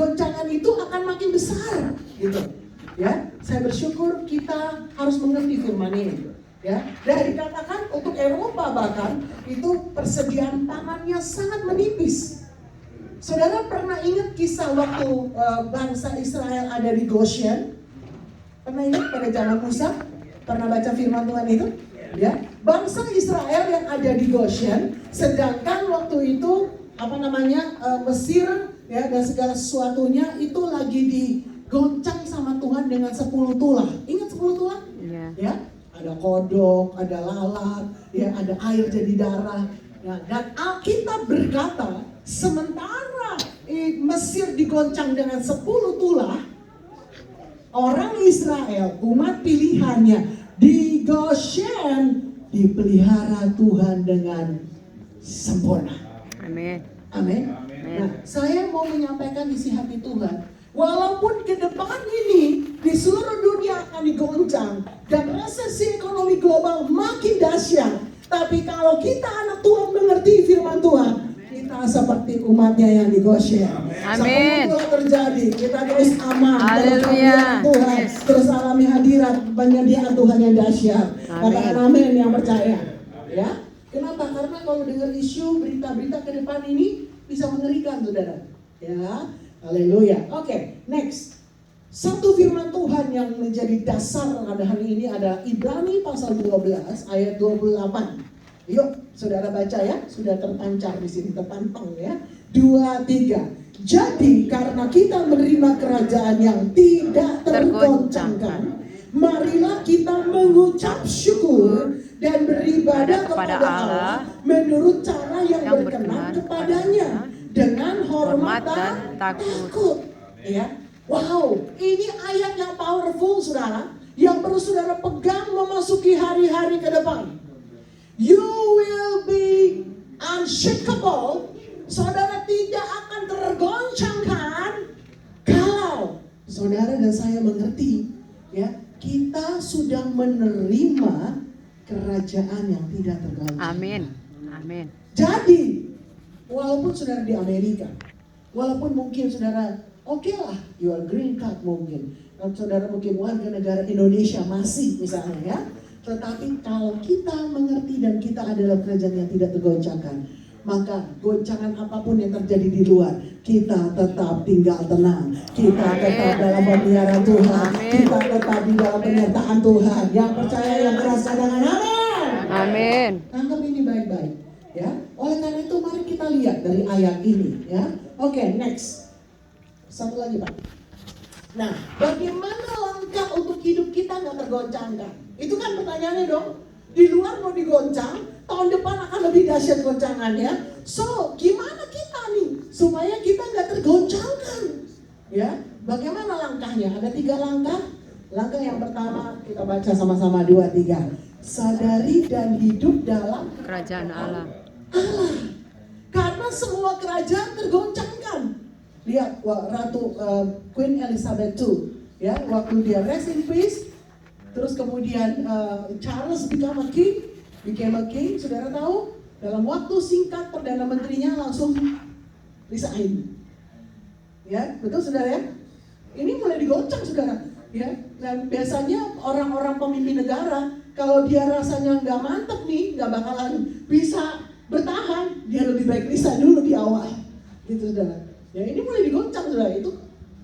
goncangan itu akan makin besar, gitu. Ya, saya bersyukur kita harus mengerti firman ini. Ya, dan dikatakan untuk Eropa bahkan itu persediaan pangannya sangat menipis. Saudara pernah ingat kisah waktu bangsa Israel ada di Goshen? Pernah ingat pada zaman Musa? Pernah baca firman Tuhan itu? Ya, bangsa Israel yang ada di Goshen, sedangkan waktu itu Mesir ya dan segala sesuatunya itu lagi digoncang sama Tuhan dengan 10 tulah. Ingat 10 tulah? Ya, ada kodok, ada lalat, ya ada air jadi darah. Ya, dan Alkitab berkata, sementara Mesir digoncang dengan 10 tulah, orang Israel, umat pilihannya di Goshen dipelihara Tuhan dengan sempurna. Amin. Amin. Nah, saya mau menyampaikan isi hati Tuhan. Walaupun ke depan ini di seluruh dunia akan digoncang dan resesi ekonomi global makin dahsyat, tapi kalau kita anak Tuhan mengerti firman Tuhan, kita seperti umatnya yang di Goshen. Amin. Sampai terjadi, kita terus aman. Haleluya. Tuhan terus alami hadirat penyediaan Tuhan yang dahsyat. Katakan amin yang percaya. Ya. Kenapa? Karena kalau dengar isu berita-berita ke depan ini bisa mengerikan, saudara. Ya. Haleluya. Oke, next. Satu firman Tuhan yang menjadi dasar pada hari ini adalah Ibrani pasal 12 ayat 28. Yuk, saudara baca ya. Sudah terpancar di sini, terpampang ya. 2, 3. Jadi karena kita menerima kerajaan yang tidak tergoncangkan, marilah kita mengucap syukur dan beribadah kepada Allah menurut cara yang berkenan kepadanya dengan hormat dan takut. Ya. Wow, ini ayat yang powerful, saudara, yang perlu saudara pegang memasuki hari-hari ke depan. You will be unshakable. Saudara tidak akan tergoncangkan kalau saudara dan saya mengerti, ya, kita sudah menerima kerajaan yang tidak tergoncangkan. Amin. Amin. Jadi, walaupun saudara di Amerika, walaupun mungkin saudara oke lah, you are green card mungkin, dan saudara mungkin warga negara Indonesia masih misalnya ya, tetapi kalau kita mengerti dan kita adalah kerajaan yang tidak tergoncangkan, maka goncangan apapun yang terjadi di luar, kita tetap tinggal tenang. Kita tetap dalam pemeliharaan Tuhan. Kita tetap di dalam penyertaan Tuhan. Yang percaya yang keras katakan amin. Amin. Tangkap ini baik-baik. Ya, oleh karena itu mari kita lihat dari ayat ini. Ya, oke, next. Satu lagi Pak. Nah, bagaimana langkah untuk hidup kita nggak tergoncangkan? Itu kan pertanyaannya dong. Di luar mau digoncang, tahun depan akan lebih dahsyat goncangannya. So, gimana kita nih supaya kita nggak tergoncangkan? Ya, bagaimana langkahnya? Ada 3 langkah. Langkah yang pertama kita baca sama-sama 2, 3. Sadari dan hidup dalam Kerajaan Allah. Karena semua kerajaan tergoncangkan. Lihat, Ratu Queen Elizabeth II, ya, waktu dia rest in peace. Terus kemudian Charles became a king, saudara tahu, dalam waktu singkat Perdana Menterinya langsung resign. Ya, betul saudara ya? Ini mulai digoncang saudara. Ya, dan biasanya orang-orang pemimpin negara, kalau dia rasanya nggak mantep nih, nggak bakalan bisa bertahan, dia lebih baik resign dulu di awal. Gitu saudara. Ya, ini mulai digoncang saudara. Itu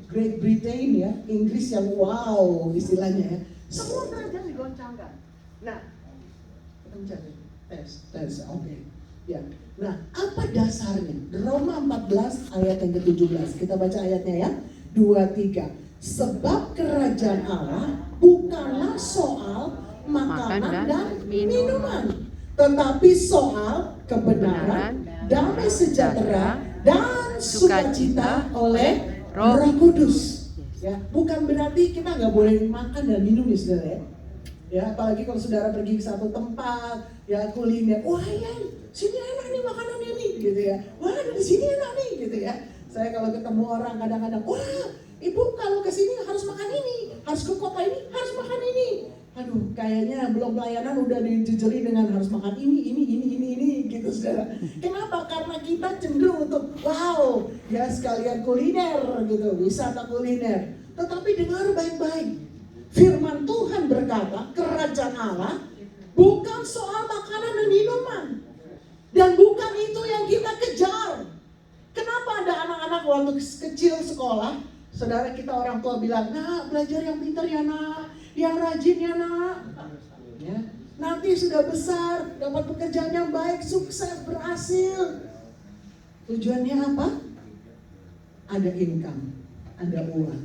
Great Britain ya, Inggris yang wow istilahnya ya. Semua kerajaan digoncangkan. Nah, tes, oke. Ya. Nah, apa dasarnya? Roma 14 ayat yang ke-17. Kita baca ayatnya ya. 2, 3. Sebab kerajaan Allah bukanlah soal makanan dan minuman, tetapi soal kebenaran, damai sejahtera, dan sukacita oleh Roh Kudus. Ya, bukan berarti kita nggak boleh makan dan minum ya saudara ya. Ya, apalagi kalau saudara pergi ke satu tempat, ya kuliner, wah ya, sini enak nih makanan ini, gitu ya. Wah, di sini enak nih, gitu ya. Saya kalau ketemu orang kadang-kadang, wah, ibu kalau ke sini harus makan ini, harus ke kota ini harus makan ini. Aduh, kayaknya belum pelayanan udah dijejeli dengan harus makan ini gitu saudara. Kenapa? Karena kita cenderung untuk wow, ya sekalian kuliner gitu, wisata kuliner. Tetapi dengar baik-baik. Firman Tuhan berkata, kerajaan Allah bukan soal makanan dan minuman. Dan bukan itu yang kita kejar. Kenapa ada anak-anak waktu kecil sekolah, saudara kita orang tua bilang, nah belajar yang pintar ya nak, yang rajin ya nak. Ya. Nanti sudah besar, dapat pekerjaan yang baik, sukses, berhasil. Tujuannya apa? Ada income, ada uang.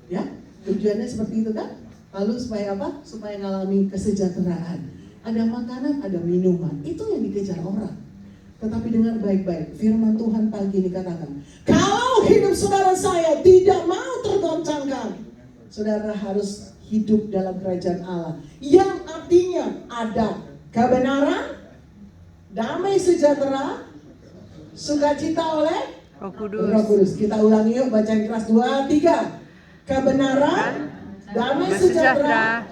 Ya, tujuannya seperti itu kan? Lalu supaya apa? Supaya mengalami kesejahteraan. Ada makanan, ada minuman. Itu yang dikejar orang. Tetapi dengar baik-baik, firman Tuhan pagi ini katakan, kalau hidup saudara saya tidak mau tergoncangkan, saudara harus hidup dalam kerajaan Allah. Yang artinya ada kebenaran, damai sejahtera, sukacita oleh Roh Roh Kudus. Kudus. Kita ulangi yuk, bacain keras 2, 3. Kebenaran, damai sejahtera,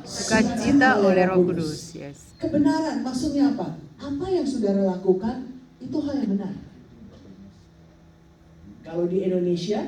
Sukacita oleh Roh Kudus. Yes. Kebenaran maksudnya apa? Apa yang saudara lakukan itu hal yang benar. Kalau di Indonesia